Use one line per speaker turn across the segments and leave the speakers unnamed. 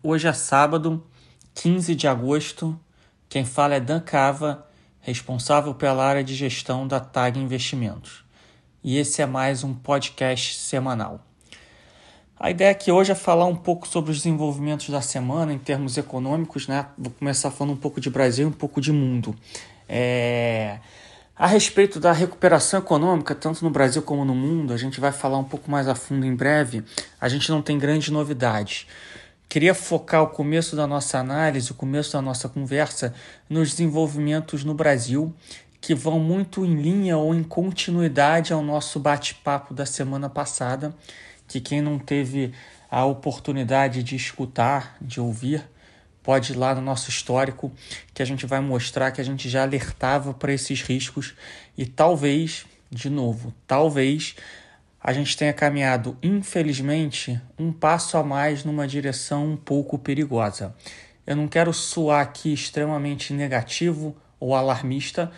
Hoje é sábado, 15 de agosto. Quem fala é Dan Cava, responsável pela área de gestão da TAG Investimentos. E esse é mais um podcast semanal. A ideia aqui hoje é falar um pouco sobre os desenvolvimentos da semana em termos econômicos, né? Vou começar falando um pouco de Brasil e um pouco de mundo. A respeito da recuperação econômica, tanto no Brasil como no mundo, a gente vai falar um pouco mais a fundo em breve. A gente não tem grandes novidades. Queria focar o começo da nossa análise, o começo da nossa conversa, nos desenvolvimentos no Brasil, que vão muito em linha ou em continuidade ao nosso bate-papo da semana passada, que quem não teve a oportunidade de escutar, de ouvir, pode ir lá no nosso histórico, que a gente vai mostrar que a gente já alertava para esses riscos e talvez, de novo, a gente tenha caminhado, infelizmente, um passo a mais numa direção um pouco perigosa. Eu não quero soar aqui extremamente negativo ou alarmista,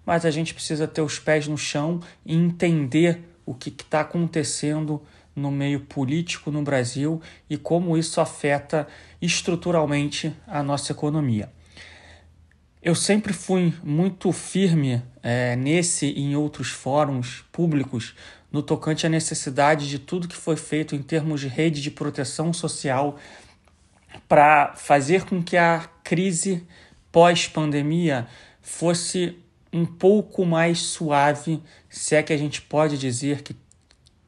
mas a gente precisa ter os pés no chão e entender o que está acontecendo no meio político no Brasil e como isso afeta estruturalmente a nossa economia. Eu sempre fui muito firme nesse e em outros fóruns públicos no tocante à necessidade de tudo que foi feito em termos de rede de proteção social para fazer com que a crise pós-pandemia fosse um pouco mais suave, se é que a gente pode dizer que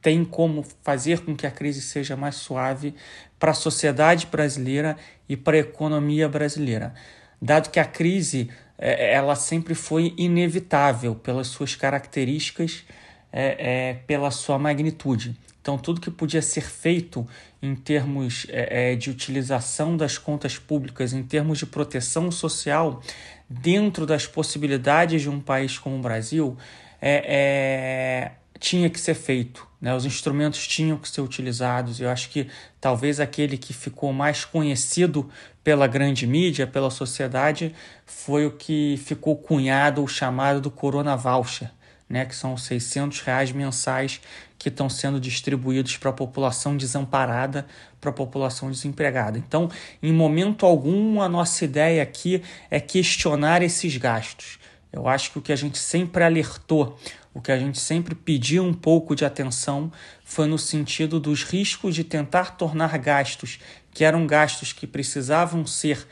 tem como fazer com que a crise seja mais suave para a sociedade brasileira e para a economia brasileira. Dado que a crise ela sempre foi inevitável pelas suas características, pela sua magnitude. Então, tudo que podia ser feito em termos de utilização das contas públicas, em termos de proteção social, dentro das possibilidades de um país como o Brasil, tinha que ser feito, né? Os instrumentos tinham que ser utilizados. Eu acho que talvez aquele que ficou mais conhecido pela grande mídia, pela sociedade, foi o que ficou cunhado ou chamado do Corona Voucher, né? Que são os R$600 mensais que estão sendo distribuídos para a população desamparada, para a população desempregada. Então, em momento algum, a nossa ideia aqui é questionar esses gastos. Eu acho que o que a gente sempre alertou, o que a gente sempre pediu um pouco de atenção foi no sentido dos riscos de tentar tornar gastos que eram gastos que precisavam ser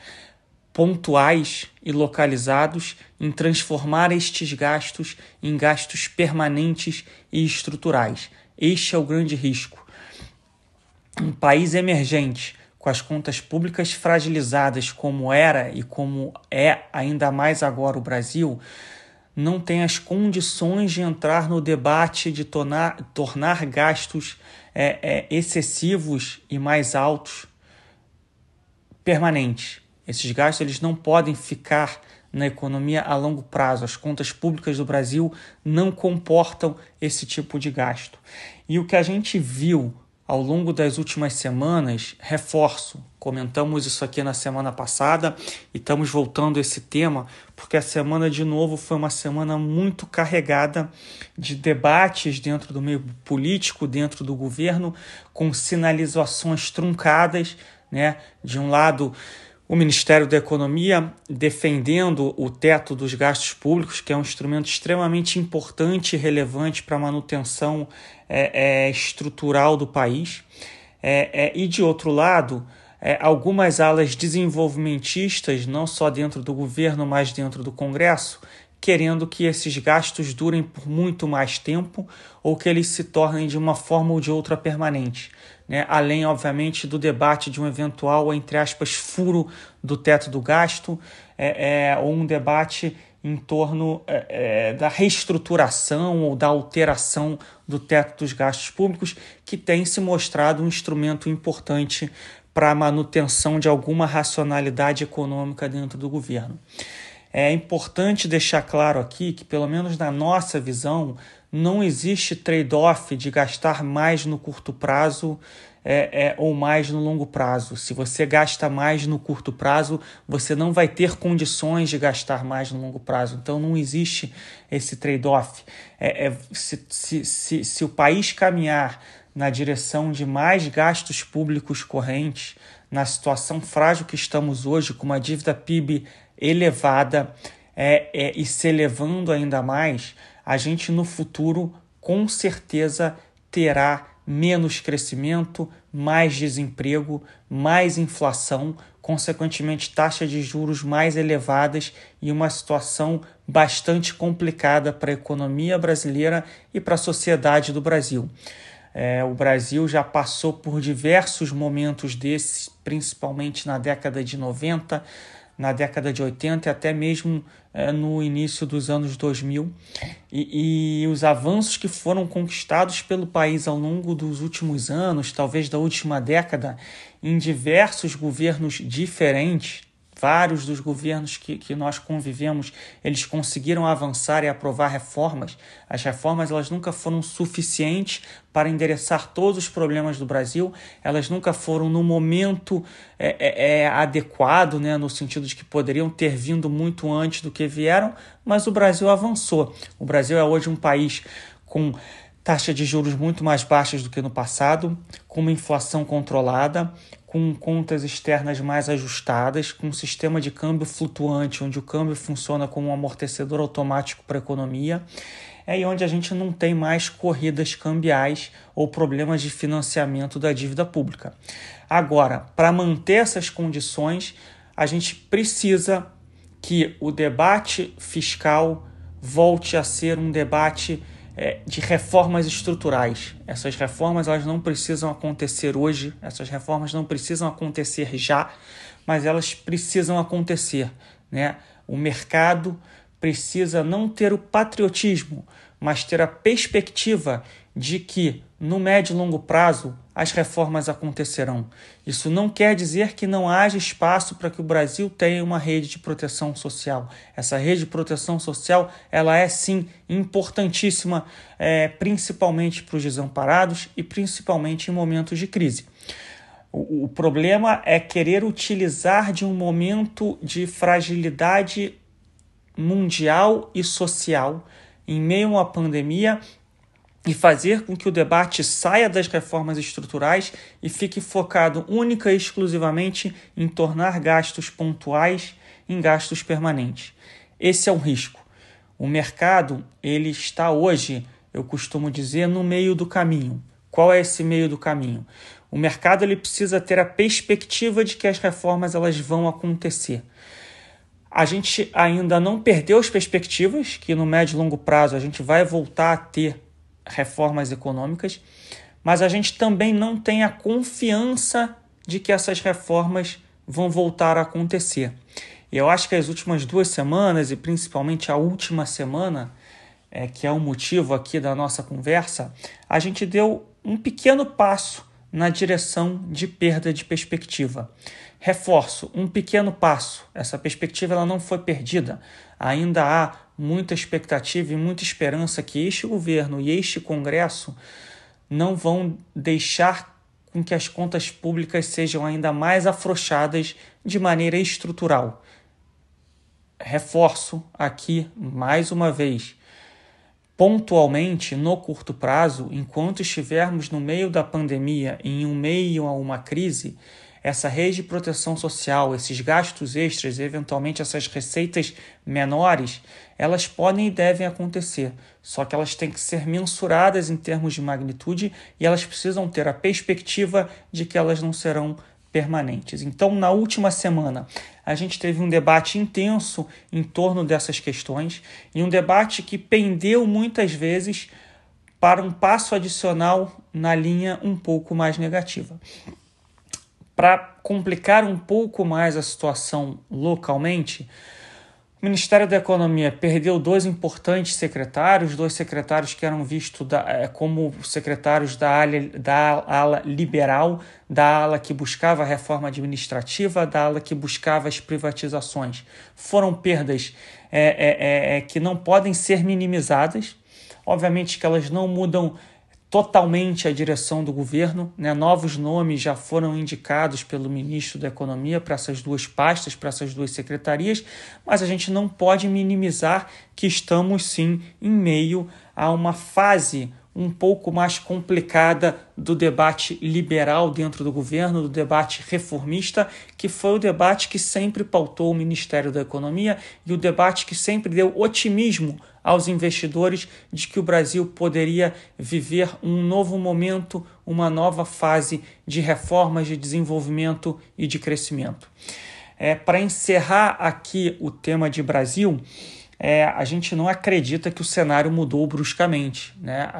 pontuais e localizados, em transformar estes gastos em gastos permanentes e estruturais. Este é o grande risco. Um país emergente, com as contas públicas fragilizadas como era e como é ainda mais agora o Brasil, não tem as condições de entrar no debate de tornar gastos excessivos e mais altos permanentes. Esses gastos eles não podem ficar na economia a longo prazo. As contas públicas do Brasil não comportam esse tipo de gasto. E o que a gente viu ao longo das últimas semanas, reforço, comentamos isso aqui na semana passada e estamos voltando a esse tema, porque a semana de novo foi uma semana muito carregada de debates dentro do meio político, dentro do governo, com sinalizações truncadas, né? De um lado, o Ministério da Economia defendendo o teto dos gastos públicos, que é um instrumento extremamente importante e relevante para a manutenção estrutural do país. E, de outro lado, algumas alas desenvolvimentistas, não só dentro do governo, mas dentro do Congresso, querendo que esses gastos durem por muito mais tempo ou que eles se tornem de uma forma ou de outra permanente, né? Além, obviamente, do debate de um eventual, entre aspas, furo do teto do gasto, ou um debate em torno da reestruturação ou da alteração do teto dos gastos públicos, que tem se mostrado um instrumento importante para a manutenção de alguma racionalidade econômica dentro do governo. É importante deixar claro aqui que, pelo menos na nossa visão, não existe trade-off de gastar mais no curto prazo ou mais no longo prazo. Se você gasta mais no curto prazo, você não vai ter condições de gastar mais no longo prazo. Então, não existe esse trade-off. Se o país caminhar na direção de mais gastos públicos correntes, na situação frágil que estamos hoje, com uma dívida PIB elevada e se elevando ainda mais, a gente no futuro com certeza terá menos crescimento, mais desemprego, mais inflação, consequentemente taxas de juros mais elevadas e uma situação bastante complicada para a economia brasileira e para a sociedade do Brasil. O Brasil já passou por diversos momentos desses, principalmente na década de 90, na década de 80 e até mesmo no início dos anos 2000. E os avanços que foram conquistados pelo país ao longo dos últimos anos, talvez da última década, em diversos governos diferentes, vários dos governos que nós convivemos, eles conseguiram avançar e aprovar reformas. As reformas elas nunca foram suficientes para endereçar todos os problemas do Brasil, elas nunca foram no momento adequado, né, no sentido de que poderiam ter vindo muito antes do que vieram, mas o Brasil avançou. O Brasil é hoje um país com taxa de juros muito mais baixas do que no passado, com uma inflação controlada, com contas externas mais ajustadas, com um sistema de câmbio flutuante, onde o câmbio funciona como um amortecedor automático para a economia, e onde a gente não tem mais corridas cambiais ou problemas de financiamento da dívida pública. Agora, para manter essas condições, a gente precisa que o debate fiscal volte a ser um debate de reformas estruturais. Essas reformas elas não precisam acontecer hoje, essas reformas não precisam acontecer já, mas elas precisam acontecer, né? O mercado precisa não ter o patriotismo, mas ter a perspectiva de que no médio e longo prazo as reformas acontecerão. Isso não quer dizer que não haja espaço para que o Brasil tenha uma rede de proteção social. Essa rede de proteção social ela é sim importantíssima, principalmente para os desamparados e principalmente em momentos de crise. O problema é querer utilizar de um momento de fragilidade mundial e social em meio a uma pandemia e fazer com que o debate saia das reformas estruturais e fique focado única e exclusivamente em tornar gastos pontuais em gastos permanentes. Esse é o risco. O mercado ele está hoje, eu costumo dizer, no meio do caminho. Qual é esse meio do caminho? O mercado ele precisa ter a perspectiva de que as reformas elas vão acontecer. A gente ainda não perdeu as perspectivas que no médio e longo prazo a gente vai voltar a ter reformas econômicas, mas a gente também não tem a confiança de que essas reformas vão voltar a acontecer. E eu acho que as últimas 2 semanas, e principalmente a última semana, que é o motivo aqui da nossa conversa, a gente deu um pequeno passo na direção de perda de perspectiva. Reforço, um pequeno passo. Essa perspectiva ela não foi perdida. Ainda há muita expectativa e muita esperança que este governo e este Congresso não vão deixar com que as contas públicas sejam ainda mais afrouxadas de maneira estrutural. Reforço aqui mais uma vez. Pontualmente, no curto prazo, enquanto estivermos no meio da pandemia e em meio a uma crise, essa rede de proteção social, esses gastos extras, eventualmente essas receitas menores, elas podem e devem acontecer, só que elas têm que ser mensuradas em termos de magnitude e elas precisam ter a perspectiva de que elas não serão permanentes. Então, na última semana, a gente teve um debate intenso em torno dessas questões e um debate que pendeu muitas vezes para um passo adicional na linha um pouco mais negativa. Para complicar um pouco mais a situação localmente, o Ministério da Economia perdeu 2 importantes secretários, 2 secretários que eram vistos como secretários da ala liberal, da ala que buscava a reforma administrativa, da ala que buscava as privatizações. Foram perdas que não podem ser minimizadas. Obviamente que elas não mudam totalmente a direção do governo, né? Novos nomes já foram indicados pelo ministro da Economia para essas 2 pastas, para essas 2 secretarias, mas a gente não pode minimizar que estamos sim em meio a uma fase um pouco mais complicada do debate liberal dentro do governo, do debate reformista, que foi o debate que sempre pautou o Ministério da Economia e o debate que sempre deu otimismo aos investidores de que o Brasil poderia viver um novo momento, uma nova fase de reformas, de desenvolvimento e de crescimento. Para encerrar aqui o tema de Brasil, a gente não acredita que o cenário mudou bruscamente, né?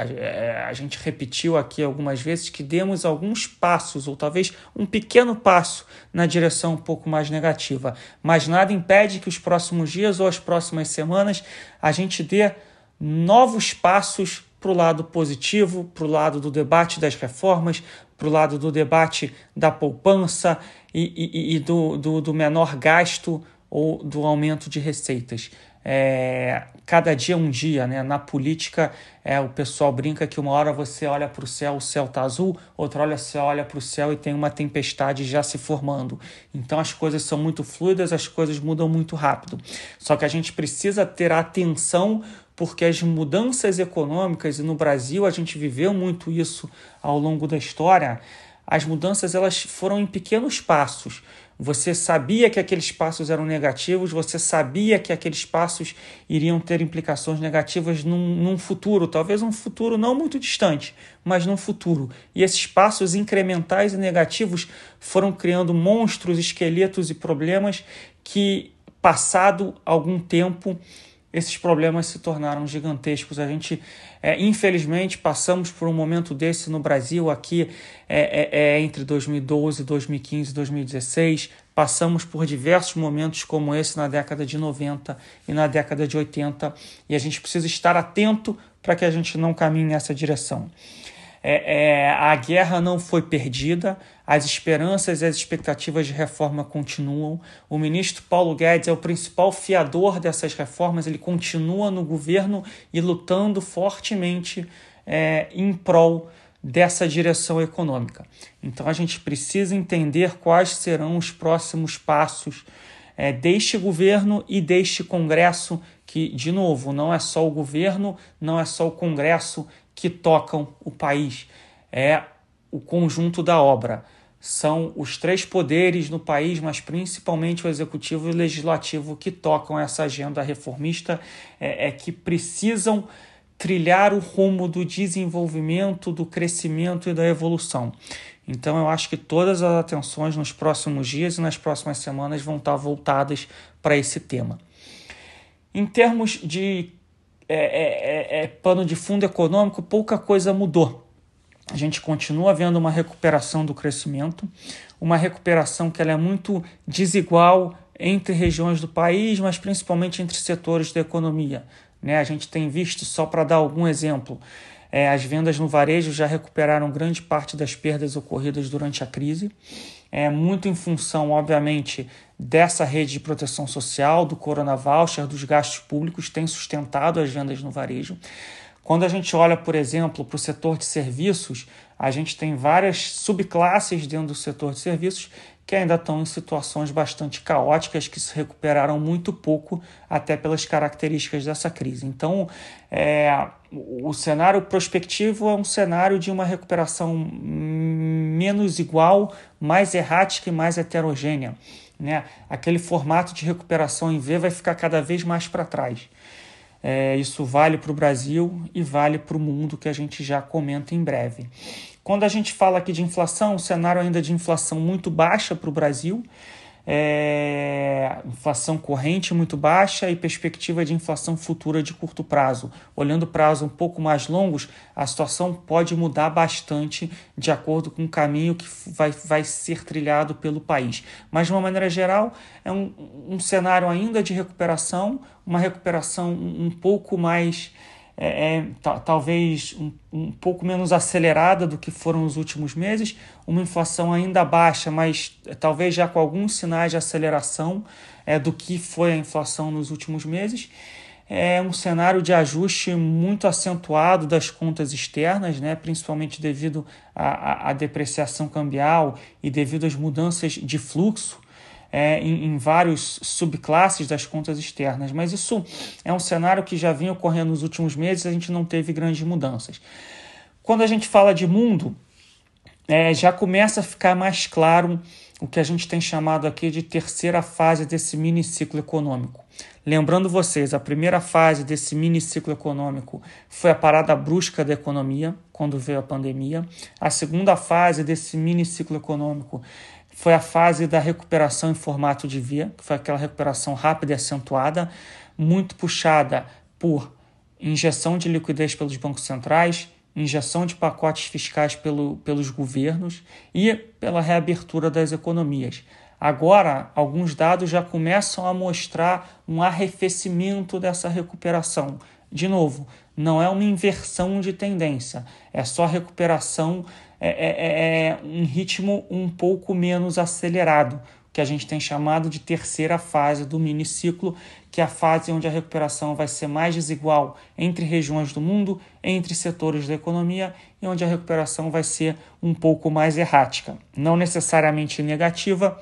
A gente repetiu aqui algumas vezes que demos alguns passos, ou talvez um pequeno passo na direção um pouco mais negativa, mas nada impede que os próximos dias ou as próximas semanas a gente dê novos passos para o lado positivo, para o lado do debate das reformas, para o lado do debate da poupança e do menor gasto ou do aumento de receitas. Cada dia um dia, né? Na política, o pessoal brinca que uma hora você olha para o céu está azul, outra hora você olha para o céu e tem uma tempestade já se formando. Então as coisas são muito fluidas, as coisas mudam muito rápido. Só que a gente precisa ter atenção, porque as mudanças econômicas, e no Brasil a gente viveu muito isso ao longo da história, as mudanças elas foram em pequenos passos. Você sabia que aqueles passos eram negativos, você sabia que aqueles passos iriam ter implicações negativas num futuro, talvez um futuro não muito distante, mas num futuro. E esses passos incrementais e negativos foram criando monstros, esqueletos e problemas que, passado algum tempo, esses problemas se tornaram gigantescos. A gente, infelizmente, passamos por um momento desse no Brasil, aqui entre 2012, 2015 e 2016. Passamos por diversos momentos como esse na década de 90 e na década de 80, e a gente precisa estar atento para que a gente não caminhe nessa direção. A guerra não foi perdida, as esperanças e as expectativas de reforma continuam. O ministro Paulo Guedes é o principal fiador dessas reformas, ele continua no governo e lutando fortemente em prol dessa direção econômica. Então a gente precisa entender quais serão os próximos passos deste governo e deste Congresso, que, de novo, não é só o governo, não é só o Congresso que tocam o país, é o conjunto da obra. São os três poderes no país, mas principalmente o executivo e o legislativo que tocam essa agenda reformista, que precisam trilhar o rumo do desenvolvimento, do crescimento e da evolução. Então eu acho que todas as atenções nos próximos dias e nas próximas semanas vão estar voltadas para esse tema. Em termos de pano de fundo econômico, pouca coisa mudou. A gente continua vendo uma recuperação do crescimento, uma recuperação que ela é muito desigual entre regiões do país, mas principalmente entre setores da economia, né? A gente tem visto, só para dar algum exemplo, as vendas no varejo já recuperaram grande parte das perdas ocorridas durante a crise, muito em função, obviamente, dessa rede de proteção social, do Corona Voucher, dos gastos públicos, tem sustentado as vendas no varejo. Quando a gente olha, por exemplo, para o setor de serviços, a gente tem várias subclasses dentro do setor de serviços que ainda estão em situações bastante caóticas, que se recuperaram muito pouco, até pelas características dessa crise. Então, o cenário prospectivo é um cenário de uma recuperação menos igual, mais errática e mais heterogênea, né? Aquele formato de recuperação em V vai ficar cada vez mais para trás. Isso vale para o Brasil e vale para o mundo, que a gente já comenta em breve. Quando a gente fala aqui de inflação, o cenário ainda de inflação muito baixa para o Brasil, inflação corrente muito baixa e perspectiva de inflação futura de curto prazo. Olhando prazo um pouco mais longos, a situação pode mudar bastante de acordo com o caminho que vai ser trilhado pelo país. Mas, de uma maneira geral, é um cenário ainda de recuperação, uma recuperação um pouco mais, talvez um pouco menos acelerada do que foram os últimos meses, uma inflação ainda baixa, mas talvez já com alguns sinais de aceleração do que foi a inflação nos últimos meses. Um cenário de ajuste muito acentuado das contas externas, né, principalmente devido à depreciação cambial e devido às mudanças de fluxo em vários subclasses das contas externas, mas isso é um cenário que já vinha ocorrendo nos últimos meses, a gente não teve grandes mudanças. Quando a gente fala de mundo, já começa a ficar mais claro o que a gente tem chamado aqui de terceira fase desse mini ciclo econômico. Lembrando vocês, a primeira fase desse mini ciclo econômico foi a parada brusca da economia, quando veio a pandemia. A segunda fase desse mini ciclo econômico foi a fase da recuperação em formato de V, que foi aquela recuperação rápida e acentuada, muito puxada por injeção de liquidez pelos bancos centrais, injeção de pacotes fiscais pelos governos e pela reabertura das economias. Agora, alguns dados já começam a mostrar um arrefecimento dessa recuperação. De novo, não é uma inversão de tendência, é só recuperação em ritmo um pouco menos acelerado, que a gente tem chamado de terceira fase do miniciclo, que é a fase onde a recuperação vai ser mais desigual entre regiões do mundo, entre setores da economia, e onde a recuperação vai ser um pouco mais errática. Não necessariamente negativa,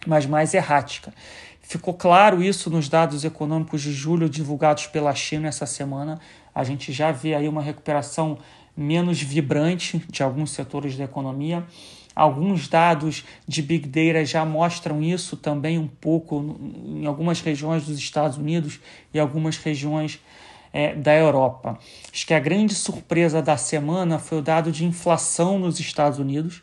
mas mais errática. Ficou claro isso nos dados econômicos de julho divulgados pela China essa semana. A gente já vê aí uma recuperação menos vibrante de alguns setores da economia. Alguns dados de Big Data já mostram isso também um pouco em algumas regiões dos Estados Unidos e algumas regiões da Europa. Acho que a grande surpresa da semana foi o dado de inflação nos Estados Unidos.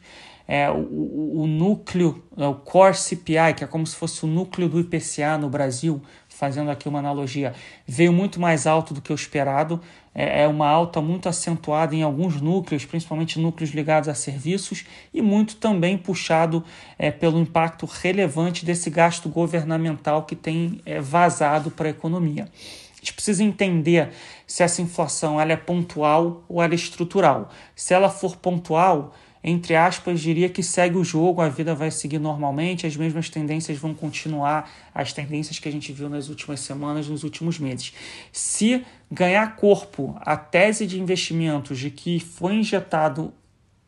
O núcleo, o Core CPI, que é como se fosse o núcleo do IPCA no Brasil, fazendo aqui uma analogia, veio muito mais alto do que o esperado. É uma alta muito acentuada em alguns núcleos, principalmente núcleos ligados a serviços, e muito também puxado pelo impacto relevante desse gasto governamental que tem vazado para a economia. A gente precisa entender se essa inflação ela é pontual ou ela é estrutural. Se ela for pontual, entre aspas, diria que segue o jogo, a vida vai seguir normalmente, as mesmas tendências vão continuar, as tendências que a gente viu nas últimas semanas, nos últimos meses. Se ganhar corpo a tese de investimentos de que foi injetado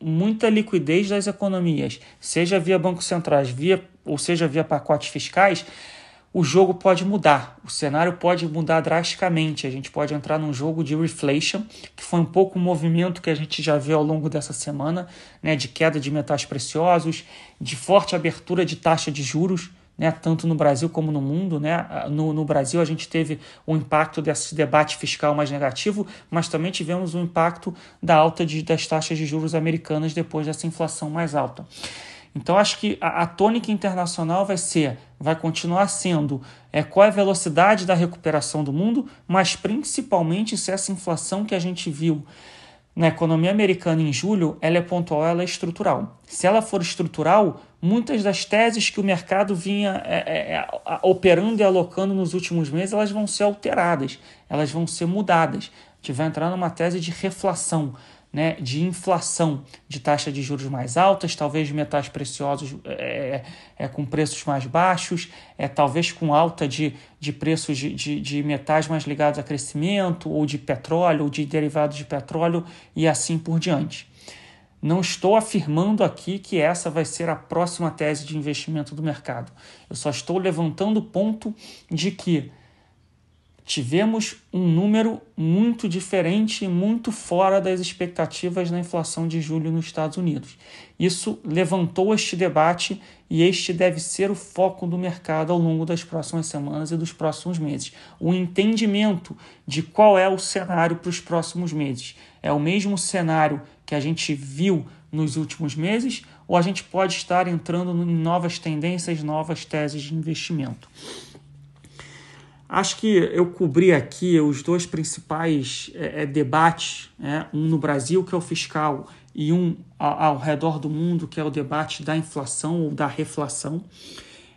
muita liquidez das economias, seja via bancos centrais, ou seja via pacotes fiscais, o jogo pode mudar, o cenário pode mudar drasticamente. A gente pode entrar num jogo de reflation, que foi um pouco o movimento que a gente já viu ao longo dessa semana, né, de queda de metais preciosos, de forte abertura de taxa de juros, né, tanto no Brasil como no mundo. Né? No Brasil a gente teve o impacto desse debate fiscal mais negativo, mas também tivemos o impacto da alta das taxas de juros americanas depois dessa inflação mais alta. Então, acho que a tônica internacional vai continuar sendo qual é a velocidade da recuperação do mundo, mas principalmente se essa inflação que a gente viu na economia americana em julho, ela é pontual, ela é estrutural. Se ela for estrutural, muitas das teses que o mercado vinha operando e alocando nos últimos meses, elas vão ser alteradas, elas vão ser mudadas. A gente vai entrar numa tese de reflação, né, de inflação, de taxa de juros mais altas, talvez de metais preciosos com preços mais baixos, talvez com alta de preços de metais mais ligados a crescimento, ou de petróleo, ou de derivados de petróleo, e assim por diante. Não estou afirmando aqui que essa vai ser a próxima tese de investimento do mercado. Eu só estou levantando o ponto de que tivemos um número muito diferente e muito fora das expectativas na inflação de julho nos Estados Unidos. Isso levantou este debate e este deve ser o foco do mercado ao longo das próximas semanas e dos próximos meses. O entendimento de qual é o cenário para os próximos meses. É o mesmo cenário que a gente viu nos últimos meses, ou a gente pode estar entrando em novas tendências, novas teses de investimento? Acho que eu cobri aqui os dois principais debates, um no Brasil, que é o fiscal, e um ao redor do mundo, que é o debate da inflação ou da reflação.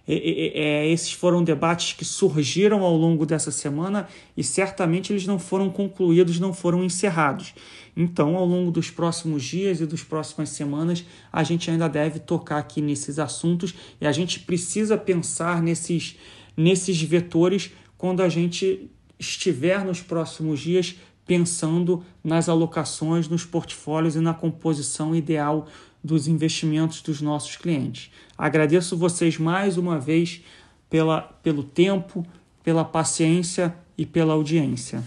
Esses foram debates que surgiram ao longo dessa semana e certamente eles não foram concluídos, não foram encerrados. Então, ao longo dos próximos dias e das próximas semanas, a gente ainda deve tocar aqui nesses assuntos e a gente precisa pensar nesses vetores quando a gente estiver nos próximos dias pensando nas alocações, nos portfólios e na composição ideal dos investimentos dos nossos clientes. Agradeço vocês mais uma vez pelo tempo, pela paciência e pela audiência.